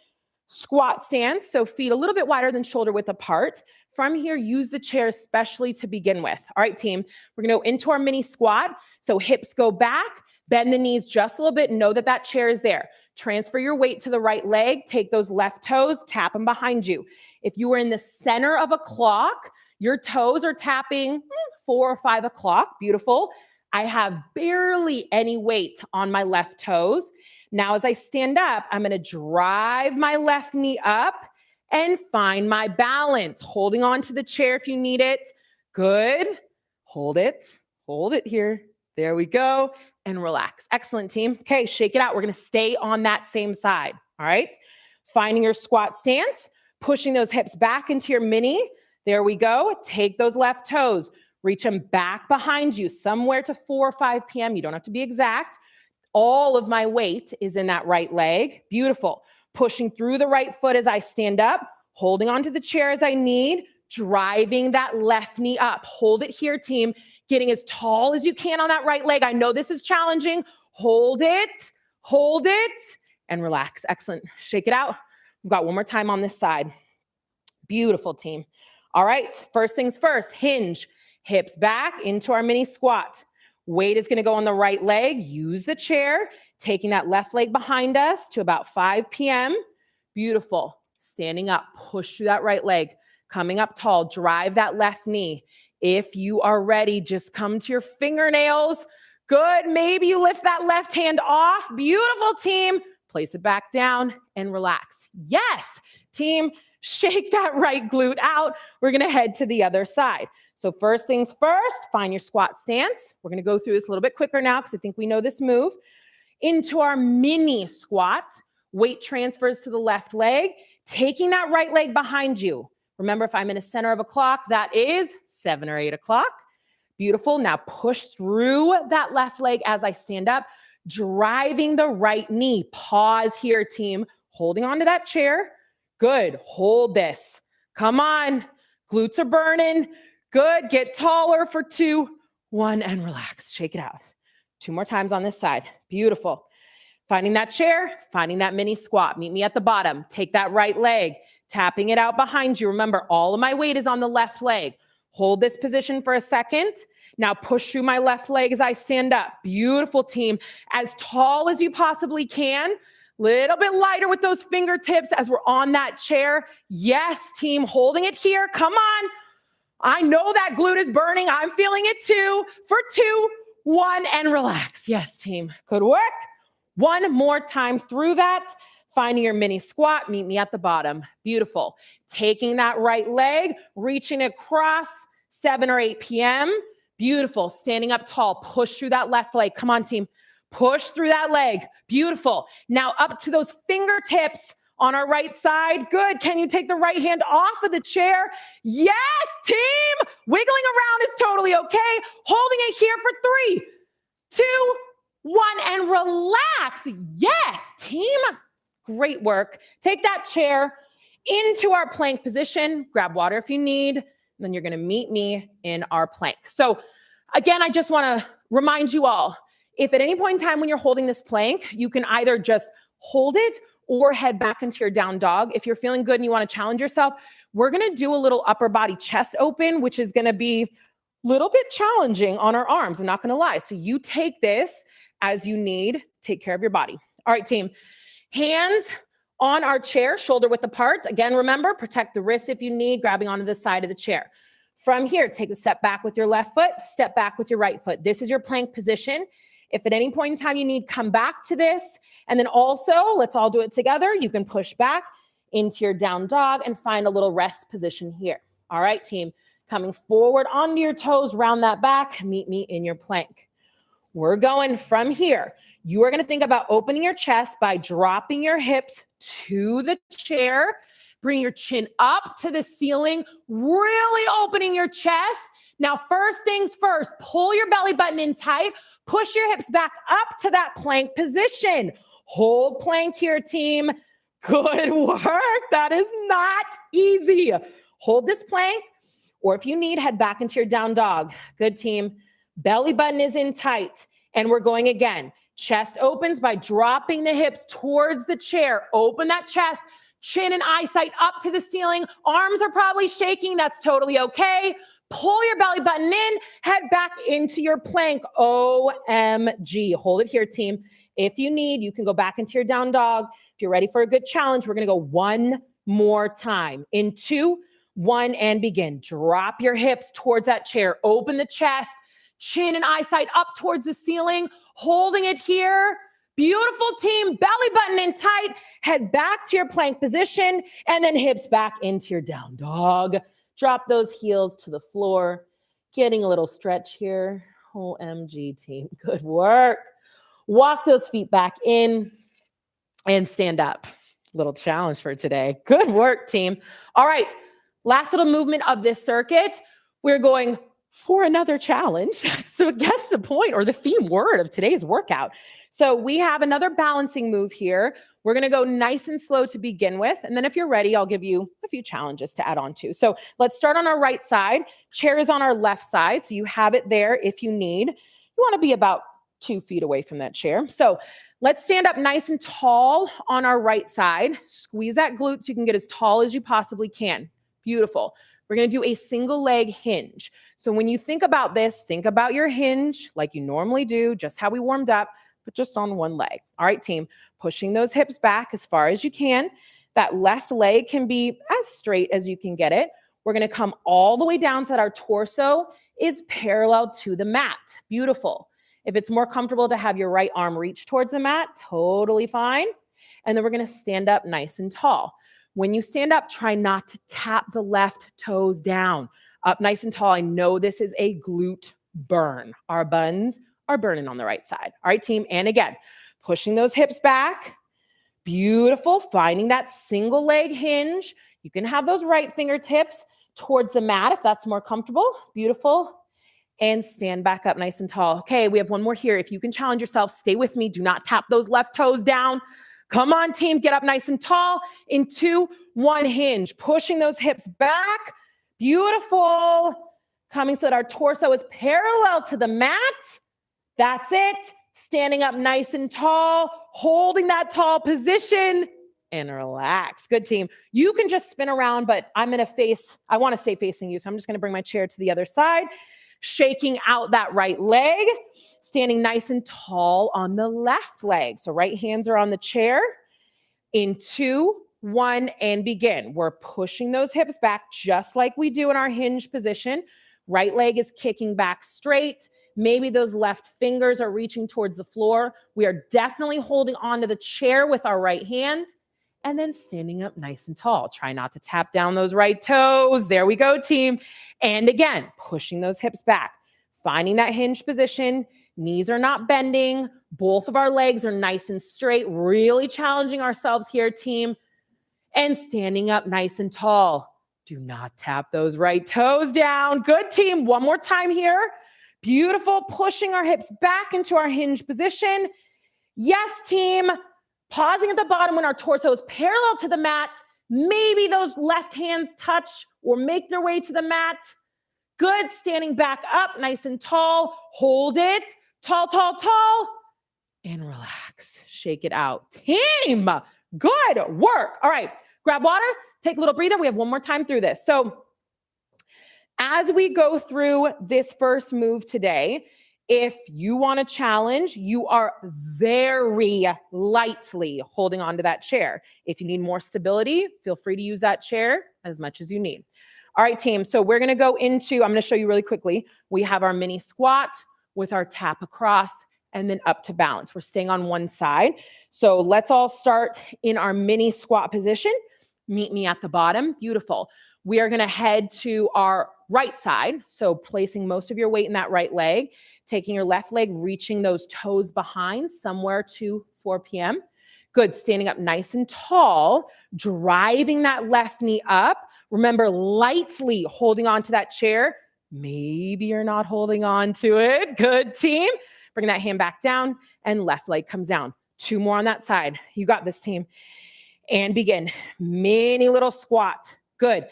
squat stance, so feet a little bit wider than shoulder width apart. From here, use the chair especially to begin with. All right, team, we're gonna go into our mini squat. So hips go back, bend the knees just a little bit, know that that chair is there. Transfer your weight to the right leg, take those left toes, tap them behind you. If you are in the center of a clock, your toes are tapping 4 or 5 o'clock, beautiful. I have barely any weight on my left toes. Now, as I stand up, I'm gonna drive my left knee up and find my balance, holding on to the chair if you need it. Good, hold it here. There we go, and relax. Excellent, team. Okay, shake it out. We're gonna stay on that same side, all right? Finding your squat stance, pushing those hips back into your mini. There we go. Take those left toes, reach them back behind you, somewhere to 4 or 5 p.m. You don't have to be exact. All of my weight is in that right leg. Beautiful. Pushing through the right foot as I stand up, holding onto the chair as I need, driving that left knee up. Hold it here, team. Getting as tall as you can on that right leg. I know this is challenging. Hold it, and relax. Excellent. Shake it out. We've got one more time on this side. Beautiful, team. All right, first things first, hinge. Hips back into our mini squat. Weight is gonna go on the right leg. Use the chair, taking that left leg behind us to about 5 p.m. Beautiful. Standing up, push through that right leg. Coming up tall, drive that left knee. If you are ready, just come to your fingernails. Good, maybe you lift that left hand off. Beautiful, team. Place it back down and relax. Yes, team, shake that right glute out. We're gonna head to the other side. So first things first, find your squat stance. We're gonna go through this a little bit quicker now because I think we know this move. Into our mini squat, weight transfers to the left leg, taking that right leg behind you. Remember, if I'm in the center of a clock, that is 7 or 8 o'clock. Beautiful. Now push through that left leg as I stand up, driving the right knee. Pause here, team. Holding onto that chair. Good. Hold this. Come on. Glutes are burning. Good. Get taller for 2, 1, and relax. Shake it out. 2 more times on this side. Beautiful. Finding that chair, finding that mini squat. Meet me at the bottom. Take that right leg, tapping it out behind you. Remember, all of my weight is on the left leg. Hold this position for a second. Now push through my left leg as I stand up. Beautiful, team. As tall as you possibly can. Little bit lighter with those fingertips as we're on that chair. Yes, team, holding it here. Come on. I know that glute is burning. I'm feeling it too. For 2, 1, and relax. Yes, team. Good work. One more time through that. Finding your mini squat. Meet me at the bottom. Beautiful. Taking that right leg, reaching across 7 or 8 p.m. Beautiful. Standing up tall. Push through that left leg. Come on, team. Push through that leg. Beautiful. Now up to those fingertips on our right side. Good. Can you take the right hand off of the chair? Yes, team. Wiggling around is totally okay. Holding it here for 3, 2, 1, and relax. Yes, team. Great work. Take that chair into our plank position. Grab water if you need. Then you're going to meet me in our plank. So again, I just want to remind you all, if at any point in time when you're holding this plank, you can either just hold it or head back into your down dog. If you're feeling good and you want to challenge yourself, we're going to do a little upper body chest open, which is going to be a little bit challenging on our arms. I'm not going to lie. So you take this as you need. Take care of your body. All right, team. Hands on our chair, shoulder width apart. Again, remember, protect the wrists if you need, grabbing onto the side of the chair. From here, take a step back with your left foot, step back with your right foot. This is your plank position. If at any point in time you need, come back to this. And then also, let's all do it together. You can push back into your down dog and find a little rest position here. All right, team. Coming forward onto your toes, round that back, meet me in your plank. We're going from here. You are going to think about opening your chest by dropping your hips to the chair. Bring your chin up to the ceiling, really opening your chest. Now, first things first, pull your belly button in tight. Push your hips back up to that plank position. Hold plank here, team. Good work. That is not easy. Hold this plank, or if you need, head back into your down dog. Good, team. Belly button is in tight. And we're going again. Chest opens by dropping the hips towards the chair. Open that chest, chin and eyesight up to the ceiling. Arms are probably shaking. That's totally okay. Pull your belly button in, head back into your plank. OMG. Hold it here, team. If you need, you can go back into your down dog. If you're ready for a good challenge, we're going to go one more time. In 2, 1, and begin. Drop your hips towards that chair. Open the chest, chin and eyesight up towards the ceiling. Holding it here. Beautiful, team. Belly button in tight. Head back to your plank position and then hips back into your down dog. Drop those heels to the floor. Getting a little stretch here. OMG, team. Good work. Walk those feet back in and stand up. Little challenge for today. Good work, team. All right. Last little movement of this circuit. We're going for another challenge. So guess the point or the theme word of today's workout. So we have another balancing move here. We're going to go nice and slow to begin with. And then if you're ready, I'll give you a few challenges to add on to. So let's start on our right side. Chair is on our left side. So you have it there if you need. You want to be about 2 feet away from that chair. So let's stand up nice and tall on our right side. Squeeze that glute so you can get as tall as you possibly can. Beautiful. We're going to do a single leg hinge. So when you think about this, think about your hinge like you normally do, just how we warmed up, but just on one leg. All right, team, pushing those hips back as far as you can. That left leg can be as straight as you can get it. We're going to come all the way down so that our torso is parallel to the mat. Beautiful. If it's more comfortable to have your right arm reach towards the mat, totally fine. And then we're going to stand up nice and tall. When you stand up, try not to tap the left toes down. Up nice and tall. I know this is a glute burn. Our buns are burning on the right side. All right, team. And again, pushing those hips back. Beautiful. Finding that single leg hinge. You can have those right fingertips towards the mat if that's more comfortable. Beautiful. And stand back up nice and tall. Okay, we have one more here. If you can challenge yourself, stay with me. Do not tap those left toes down. Come on, team. Get up nice and tall. In 2, 1, hinge. Pushing those hips back. Beautiful. Coming so that our torso is parallel to the mat. That's it. Standing up nice and tall. Holding that tall position. And relax. Good, team. You can just spin around, but I want to stay facing you. So I'm just going to bring my chair to the other side. Shaking out that right leg, standing nice and tall on the left leg. So right hands are on the chair. In 2, 1, and begin. We're pushing those hips back just like we do in our hinge position. Right leg is kicking back straight. Maybe those left fingers are reaching towards the floor. We are definitely holding onto the chair with our right hand. And then standing up nice and tall. Try not to tap down those right toes. There we go, team. And again, pushing those hips back. Finding that hinge position. Knees are not bending. Both of our legs are nice and straight. Really challenging ourselves here, team. And standing up nice and tall. Do not tap those right toes down. Good, team. One more time here. Beautiful. Pushing our hips back into our hinge position. Yes, team. Pausing at the bottom when our torso is parallel to the mat. Maybe those left hands touch or make their way to the mat. Good. Standing back up nice and tall. Hold it. Tall, tall, tall. And relax. Shake it out. Team, good work. All right. Grab water. Take a little breather. We have one more time through this. So as we go through this first move today, if you want a challenge, you are very lightly holding onto that chair. If you need more stability, feel free to use that chair as much as you need. All right, team. So we're going to go into, I'm going to show you really quickly. We have our mini squat with our tap across and then up to balance. We're staying on one side. So let's all start in our mini squat position. Meet me at the bottom. Beautiful. We are going to head to our right side. So placing most of your weight in that right leg, taking your left leg, reaching those toes behind somewhere to 4 p.m. Good. Standing up nice and tall, driving that left knee up. Remember, lightly holding on to that chair. Maybe you're not holding on to it. Good, team. Bring that hand back down and left leg comes down. 2 more on that side. You got this, team. And begin. Mini little squat. Good.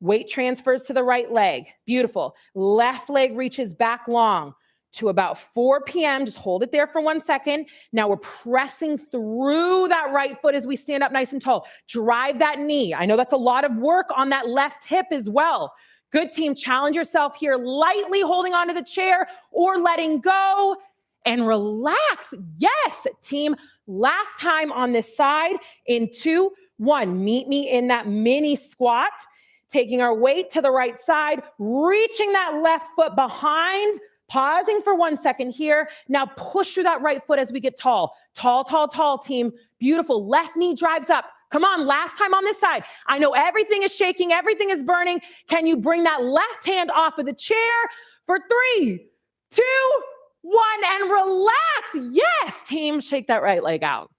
Weight transfers to the right leg. Beautiful. Left leg reaches back long. to about 4 p.m. Just hold it there for 1 second. Now we're pressing through that right foot as we stand up nice and tall. Drive that knee. I know that's a lot of work on that left hip as well. Good team, challenge yourself here, lightly holding onto the chair or letting go and relax. Yes, team, last time on this side in 2, 1. Meet me in that mini squat, taking our weight to the right side, reaching that left foot behind, pausing for 1 second here. Now push through that right foot as we get tall. Tall, tall, tall, team. Beautiful. Left knee drives up. Come on, last time on this side. I know everything is shaking, everything is burning. Can you bring that left hand off of the chair for 3, 2, 1, and relax. Yes, team, shake that right leg out.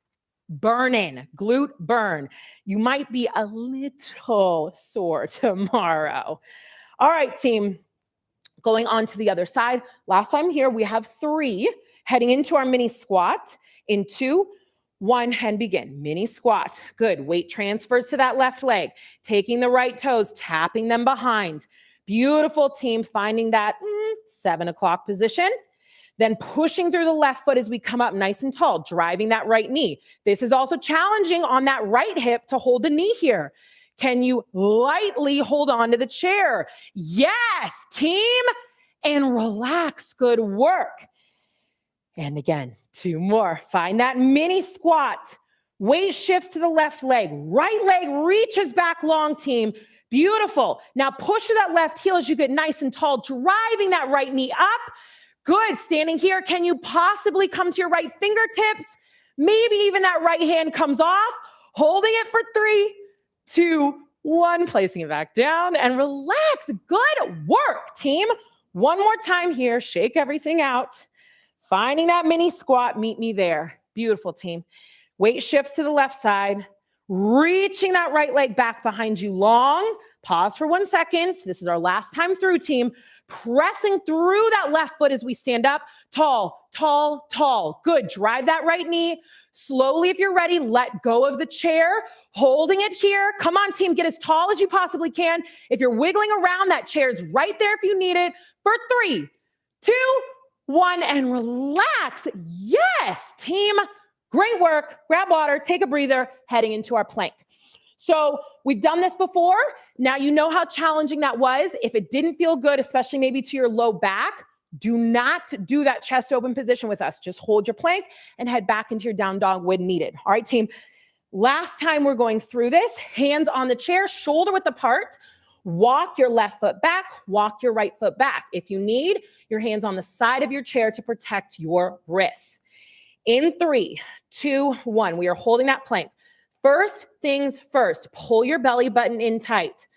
Burning, glute burn. You might be a little sore tomorrow. All right, team, going on to the other side. Last time here, we have 3 heading into our mini squat in 2, 1, and begin. Mini squat. Good. Weight transfers to that left leg. Taking the right toes, tapping them behind. Beautiful, team. Finding that 7 o'clock position. Then pushing through the left foot as we come up nice and tall, driving that right knee. This is also challenging on that right hip to hold the knee here. Can you lightly hold on to the chair? Yes, team. And relax. Good work. And again, 2 more. Find that mini squat. Weight shifts to the left leg. Right leg reaches back long, team. Beautiful. Now push to that left heel as you get nice and tall, driving that right knee up. Good. Standing here, can you possibly come to your right fingertips? Maybe even that right hand comes off. Holding it for 3, 2, 1. Placing it back down and relax. Good work, team. One more time here. Shake everything out. Finding that mini squat, meet me there. Beautiful, team. Weight shifts to the left side, reaching that right leg back behind you long. Pause for 1 second. This is our last time through, team. Pressing through that left foot as we stand up. Tall, tall, tall. Good. Drive that right knee. Slowly, if you're ready, let go of the chair. Holding it here. Come on, team. Get as tall as you possibly can. If you're wiggling around, that chair's right there if you need it. For 3, 2, 1, and relax. Yes, team. Great work. Grab water, take a breather, heading into our plank. So we've done this before. Now you know how challenging that was. If it didn't feel good, especially maybe to your low back, do not do that chest open position with us. Just hold your plank and head back into your down dog when needed. All right, team. Last time we're going through this, hands on the chair, shoulder width apart. Walk your left foot back, walk your right foot back. If you need, your hands on the side of your chair to protect your wrists. In 3, 2, 1, we are holding that plank. First things first, pull your belly button in tight.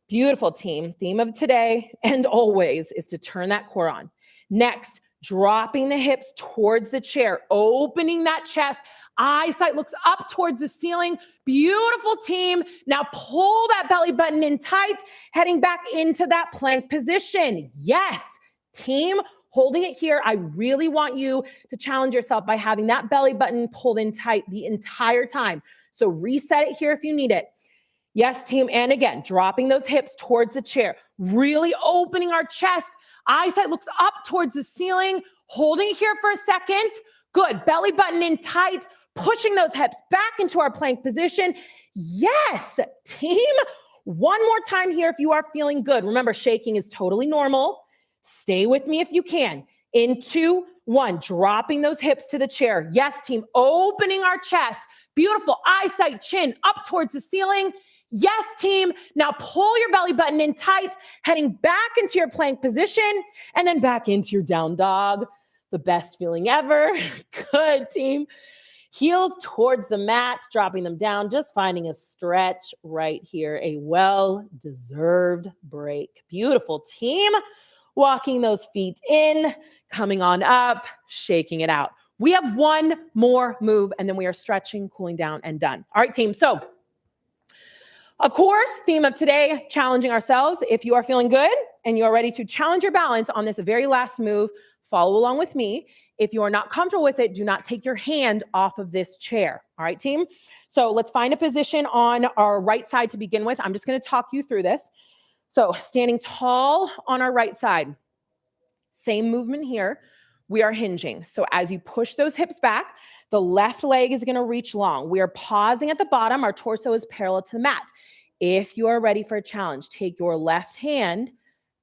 Beautiful, team. Theme of today and always is to turn that core on. Next, dropping the hips towards the chair, opening that chest. Eyesight looks up towards the ceiling. Beautiful, team. Now pull that belly button in tight, heading back into that plank position. Yes, team. Holding it here, I really want you to challenge yourself by having that belly button pulled in tight the entire time. So reset it here if you need it. Yes, team. And again, dropping those hips towards the chair, really opening our chest. Eyesight looks up towards the ceiling, holding it here for a second. Good. Belly button in tight, pushing those hips back into our plank position. Yes, team. One more time here if you are feeling good. Remember, shaking is totally normal. Stay with me if you can. In 2, 1, dropping those hips to the chair. Yes, team, opening our chest. Beautiful. Eyesight, chin up towards the ceiling. Yes, team. Now pull your belly button in tight, heading back into your plank position and then back into your down dog. The best feeling ever. Good, team. Heels towards the mat, dropping them down, just finding a stretch right here. A well-deserved break. Beautiful, team. Walking those feet in, coming on up, shaking it out. We have one more move, and then we are stretching, cooling down, and done. All right, team. So, of course, theme of today, challenging ourselves. If you are feeling good and you are ready to challenge your balance on this very last move, follow along with me. If you are not comfortable with it, do not take your hand off of this chair. All right, team? So let's find a position on our right side to begin with. I'm just going to talk you through this. So standing tall on our right side, Same movement here. We are hinging. So as you push those hips back, the left leg is going to reach long. We are pausing at the bottom. Our torso is parallel to the mat. If you are ready for a challenge, take your left hand,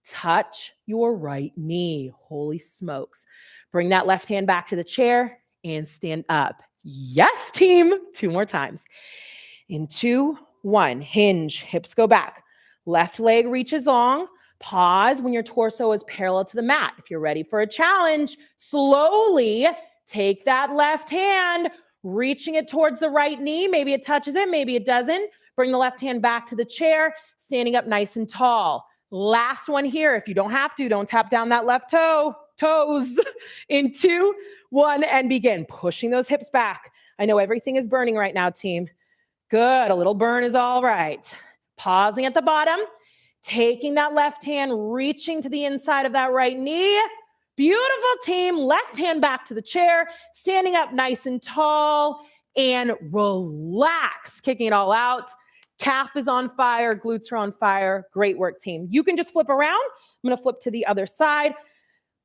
touch your right knee. Holy smokes. Bring that left hand back to the chair and stand up. Yes, team. 2 more times. In 2, 1, hinge, hips go back. Left leg reaches long. Pause when your torso is parallel to the mat. If you're ready for a challenge, slowly take that left hand, reaching it towards the right knee. Maybe it touches it, maybe it doesn't. Bring the left hand back to the chair, standing up nice and tall. Last one here. If you don't have to, don't tap down that left toes. In 2, 1, and begin pushing those hips back. I know everything is burning right now, team. Good. A little burn is all right. Pausing at the bottom, taking that left hand, reaching to the inside of that right knee. Beautiful, team. Left hand back to the chair, standing up nice and tall, and relax, kicking it all out. Calf is on fire, glutes are on fire. Great work, team. You can just flip around. I'm going to flip to the other side.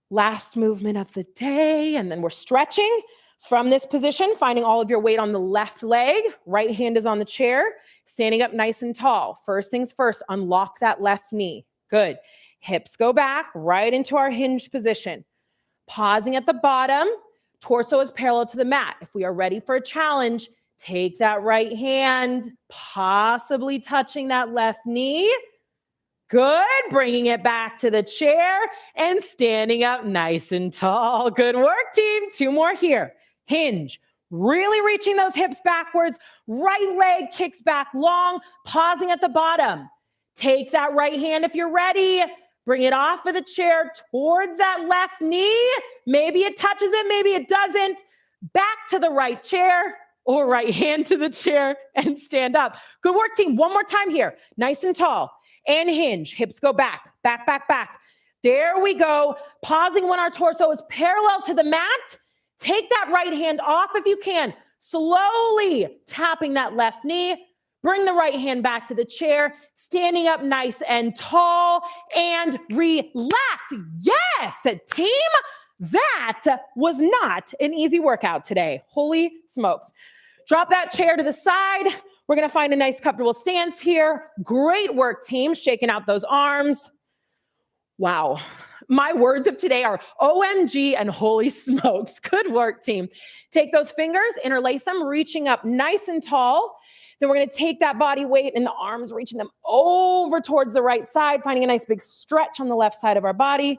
Last movement of the day, and then we're stretching from this position, finding all of your weight on the left leg. Right hand is on the chair, standing up nice and tall. First things first, unlock that left knee. Good. Hips go back right into our hinged position. Pausing at the bottom, torso is parallel to the mat. If we are ready for a challenge, take that right hand, possibly touching that left knee. Good. Bringing it back to the chair and standing up nice and tall. Good work, team. 2 more here. Hinge. Really reaching those hips backwards. Right leg kicks back long. Pausing at the bottom. Take that right hand if you're ready. Bring it off of the chair towards that left knee. Maybe it touches it, maybe it doesn't. Back to the right chair or right hand to the chair and stand up. Good work, team. 1 more time here. Nice and tall. And hinge. Hips go back, back, back, back. There we go. Pausing when our torso is parallel to the mat. Take that right hand off if you can. Slowly tapping that left knee. Bring the right hand back to the chair. Standing up nice and tall. And relax. Yes, team. That was not an easy workout today. Holy smokes. Drop that chair to the side. We're going to find a nice comfortable stance here. Great work, team. Shaking out those arms. Wow. My words of today are OMG and holy smokes. Good work, team. Take those fingers, interlace them, reaching up nice and tall. Then we're going to take that body weight and the arms, reaching them over towards the right side, finding a nice big stretch on the left side of our body.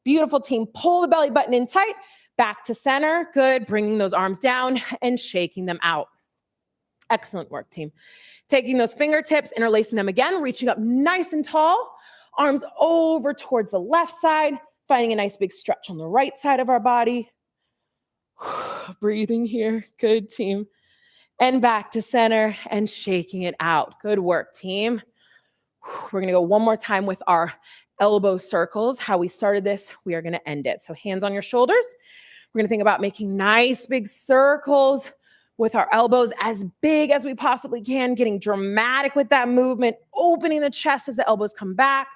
Beautiful, team. Pull the belly button in tight. Back to center. Good. Bringing those arms down and shaking them out. Excellent work, team. Taking those fingertips, interlacing them again, reaching up nice and tall. Arms over towards the left side, finding a nice big stretch on the right side of our body. Breathing here. Good, team. And back to center and shaking it out. Good work, team. We're going to go 1 more time with our elbow circles. How we started this, we are going to end it. So hands on your shoulders. We're going to think about making nice big circles with our elbows as big as we possibly can, getting dramatic with that movement, opening the chest as the elbows come back,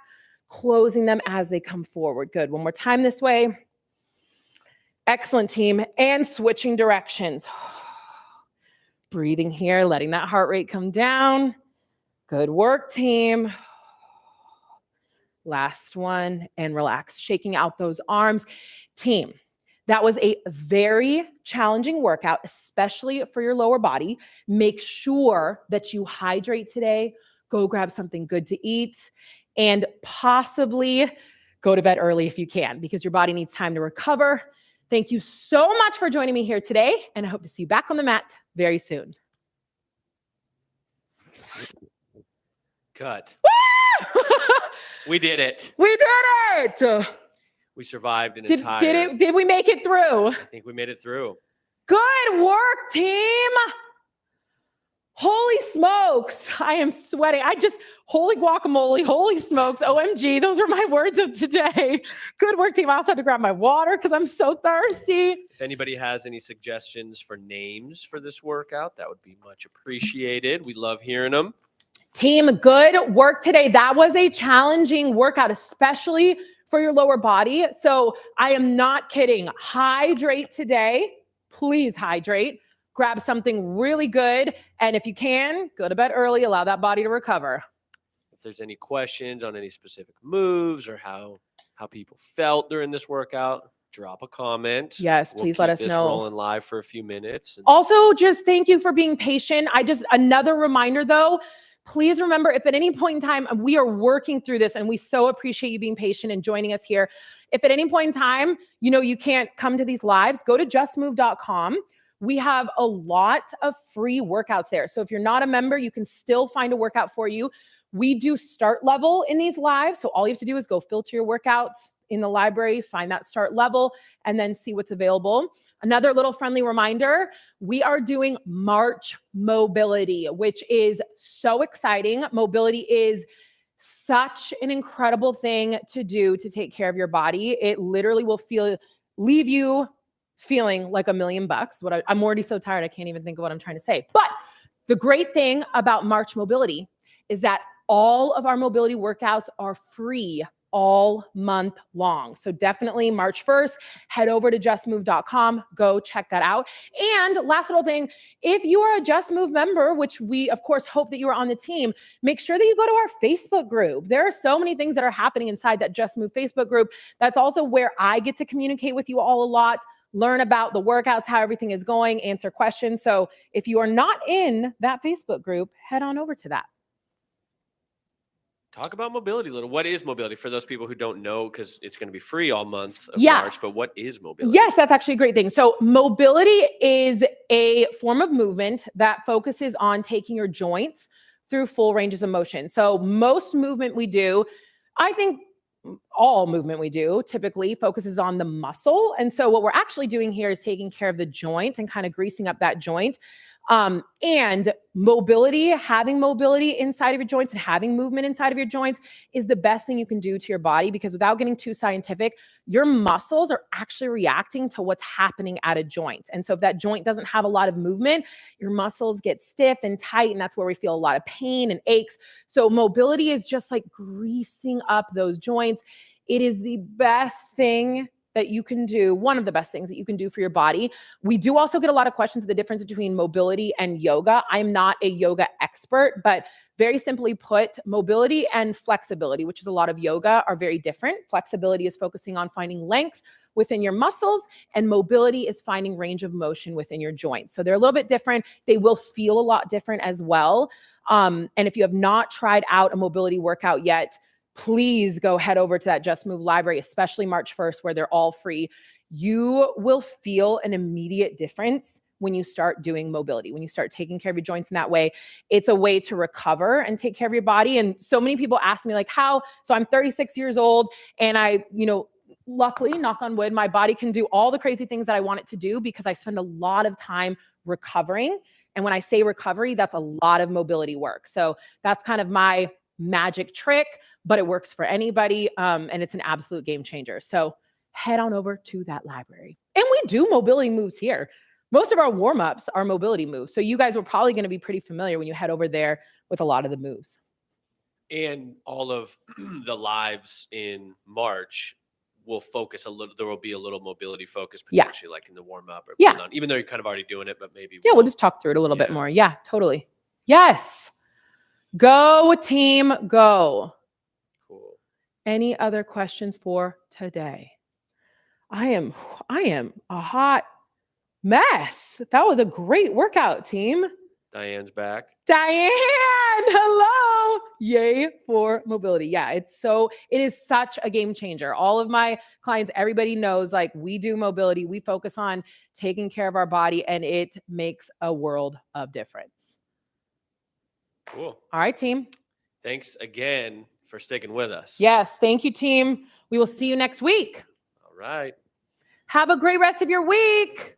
closing them as they come forward. Good. 1 more time this way. Excellent, team. And switching directions. Breathing here, letting that heart rate come down. Good work, team. Last one, and relax, shaking out those arms. Team, that was a very challenging workout, especially for your lower body. Make sure that you hydrate today. Go grab something good to eat and possibly go to bed early if you can, because your body needs time to recover. Thank you so much for joining me here today, and I hope to see you back on the mat very soon. Cut. We did it. We did it. We survived an entire. Did we make it through? I think we made it through. Good work, team. Holy smokes. I am sweating. Holy guacamole, holy smokes, OMG. Those are my words of today. Good work, team. I also had to grab my water because I'm so thirsty. If anybody has any suggestions for names for this workout, that would be much appreciated. We love hearing them. Team, good work today. That was a challenging workout, especially for your lower body. So I am not kidding. Hydrate today. Please hydrate. Grab something really good. And if you can, go to bed early, allow that body to recover. If there's any questions on any specific moves or how people felt during this workout, drop a comment. Yes, We'll please keep let us this know. rolling live for a few minutes. Also, just thank you for being patient. Another reminder though, please remember if at any point in time we are working through this, and we so appreciate you being patient and joining us here. If at any point in time, you can't come to these lives, go to justmove.com. We have a lot of free workouts there. So if you're not a member, you can still find a workout for you. We do start level in these lives. So all you have to do is go filter your workouts in the library, find that start level, and then see what's available. Another little friendly reminder, we are doing March Mobility, which is so exciting. Mobility is such an incredible thing to do to take care of your body. It literally will leave you feeling like $1 million. I'm already so tired, I can't even think of what I'm trying to say. But the great thing about March Mobility is that all of our mobility workouts are free all month long. So definitely March 1st, head over to justmove.com, go check that out. And last little thing, if you are a Just Move member, which we of course hope that you are on the team, make sure that you go to our Facebook group. There are so many things that are happening inside that Just Move Facebook group. That's also where I get to communicate with you all a lot, learn about the workouts, how everything is going, answer questions. So if you are not in that Facebook group, head on over to that. Talk about mobility a little. What is mobility for those people who don't know, because it's going to be free all month of March, but what is mobility? Yes, that's actually a great thing. So mobility is a form of movement that focuses on taking your joints through full ranges of motion. So most movement we do, I think all movement we do typically focuses on the muscle. And so what we're actually doing here is taking care of the joint and kind of greasing up that joint. And mobility, having mobility inside of your joints and having movement inside of your joints is the best thing you can do to your body, because without getting too scientific, your muscles are actually reacting to what's happening at a joint. And so if that joint doesn't have a lot of movement, your muscles get stiff and tight, and that's where we feel a lot of pain and aches. So mobility is just like greasing up those joints. It is the best thing that you can do, one of the best things that you can do for your body. We do also get a lot of questions of the difference between mobility and yoga. I'm not a yoga expert, but very simply put, mobility and flexibility, which is a lot of yoga, are very different. Flexibility is focusing on finding length within your muscles, and mobility is finding range of motion within your joints. So they're a little bit different. They will feel a lot different as well. And if you have not tried out a mobility workout yet, please go head over to that Just Move library, especially March 1st, where they're all free. You will feel an immediate difference when you start doing mobility, when you start taking care of your joints in that way. It's a way to recover and take care of your body. And so many people ask me like, how? So I'm 36 years old, and I, luckily, knock on wood, my body can do all the crazy things that I want it to do because I spend a lot of time recovering. And when I say recovery, that's a lot of mobility work. So that's kind of my magic trick, but it works for anybody. And it's an absolute game changer. So head on over to that library. And we do mobility moves here. Most of our warm-ups are mobility moves. So you guys are probably going to be pretty familiar when you head over there with a lot of the moves. And all of the lives in March will focus a little, there will be a little mobility focus potentially, like in the warm-up or even though you're kind of already doing it, but maybe. We'll just talk through it a little bit more. Yeah, totally. Yes. Go team, go. Cool. Any other questions for today? I am a hot mess. That was a great workout, team. Diane's back. Diane, hello. Yay for mobility. Yeah, it is such a game changer. All of my clients, everybody knows, like, we do mobility. We focus on taking care of our body, and it makes a world of difference. Cool. All right, team. Thanks again for sticking with us. Yes, thank you, team. We will see you next week. All right. Have a great rest of your week.